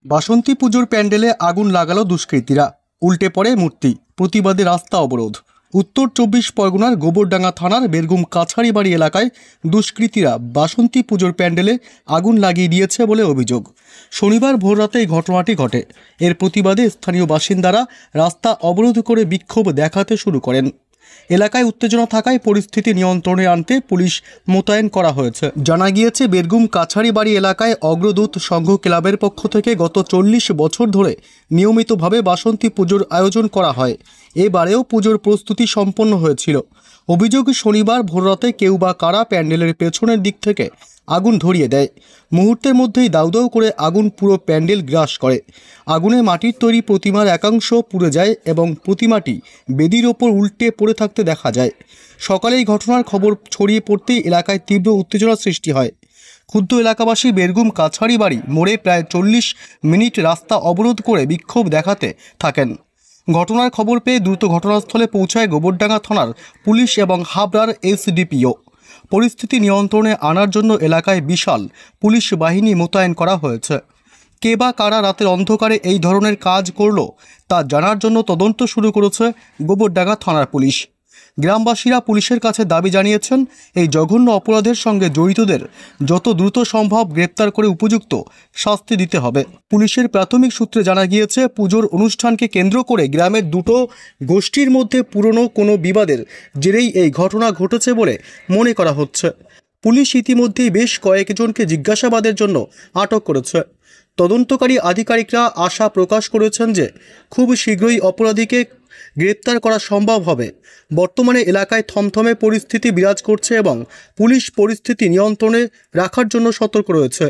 বাসন্তী পুজোর প্যান্ডেলে আগুন লাগালো দুষ্কৃতীরা, উল্টে পড়ে মূর্তি, প্রতিবাদে রাস্তা অবরোধ। উত্তর ২৪ পরগনার গোবরডাঙ্গা থানার বেরগুম কাছারিবাড়ি এলাকায় দুষ্কৃতীরা বাসন্তী পুজোর প্যান্ডেলে আগুন লাগিয়ে দিয়েছে বলে অভিযোগ। শনিবার ভোররাতে এই ঘটনাটি ঘটে। এর প্রতিবাদে স্থানীয় বাসিন্দারা রাস্তা অবরোধ করে বিক্ষোভ দেখাতে শুরু করেন। এলাকায় উত্তেজনা থাকায় পরিস্থিতি নিয়ন্ত্রণে আনতে পুলিশ মোতায়েন করা হয়েছে। জানা গিয়েছে, বেরগুম কাছারিবাড়ি এলাকায় অগ্রদূত সংঘ ক্লাবের পক্ষ থেকে গত ৪০ বছর ধরে নিয়মিতভাবে বাসন্তী পুজোর আয়োজন করা হয়। এবারেও পুজোর প্রস্তুতি সম্পন্ন হয়েছিল। অভিযোগ, শনিবার ভোররাতে কেউ বা কারা প্যান্ডেলের পেছনের দিক থেকে আগুন ধরিয়ে দেয়। মুহূর্তের মধ্যেই দাউ দাউ করে আগুন পুরো প্যান্ডেল গ্রাস করে। আগুনে মাটির তৈরি প্রতিমার একাংশ পুড়ে যায় এবং প্রতিমাটি বেদির ওপর উল্টে পড়ে থাকতে দেখা যায়। সকালে এই ঘটনার খবর ছড়িয়ে পড়তেই এলাকায় তীব্র উত্তেজনার সৃষ্টি হয়। ক্ষুব্ধ এলাকাবাসী বেরগুম কাছারিবাড়ি মোড়ে প্রায় ৪০ মিনিট রাস্তা অবরোধ করে বিক্ষোভ দেখাতে থাকেন। ঘটনার খবর পেয়ে দ্রুত ঘটনাস্থলে পৌঁছায় গোবরডাঙ্গা থানার পুলিশ এবং হাবড়ার এসডিপিও। পরিস্থিতি নিয়ন্ত্রণে আনার জন্য এলাকায় বিশাল পুলিশ বাহিনী মোতায়েন করা হয়েছে। কে বা কারা রাতের অন্ধকারে এই ধরনের কাজ করলো তা জানার জন্য তদন্ত শুরু করেছে গোবরডাঙ্গা থানার পুলিশ। গ্রামবাসীরা পুলিশের কাছে দাবি জানিয়েছেন, এই জঘন্য অপরাধের সঙ্গে জড়িতদের যত দ্রুত সম্ভব গ্রেপ্তার করে উপযুক্ত শাস্তি দিতে হবে। পুলিশের প্রাথমিক সূত্রে জানা গিয়েছে, পুজোর অনুষ্ঠানকে কেন্দ্র করে গ্রামের দুটো গোষ্ঠীর মধ্যে পুরনো কোনো বিবাদের জেরেই এই ঘটনা ঘটেছে বলে মনে করা হচ্ছে। পুলিশ ইতিমধ্যেই বেশ কয়েকজনকে জিজ্ঞাসাবাদের জন্য আটক করেছে। তদন্তকারী আধিকারিকরা আশা প্রকাশ করেছেন যে খুব শীঘ্রই অপরাধীকে গ্রেপ্তার করা সম্ভব হবে। বর্তমানে এলাকায় থমথমে পরিস্থিতি বিরাজ করছে এবং পুলিশ পরিস্থিতি নিয়ন্ত্রণে রাখার জন্য সতর্ক রয়েছে।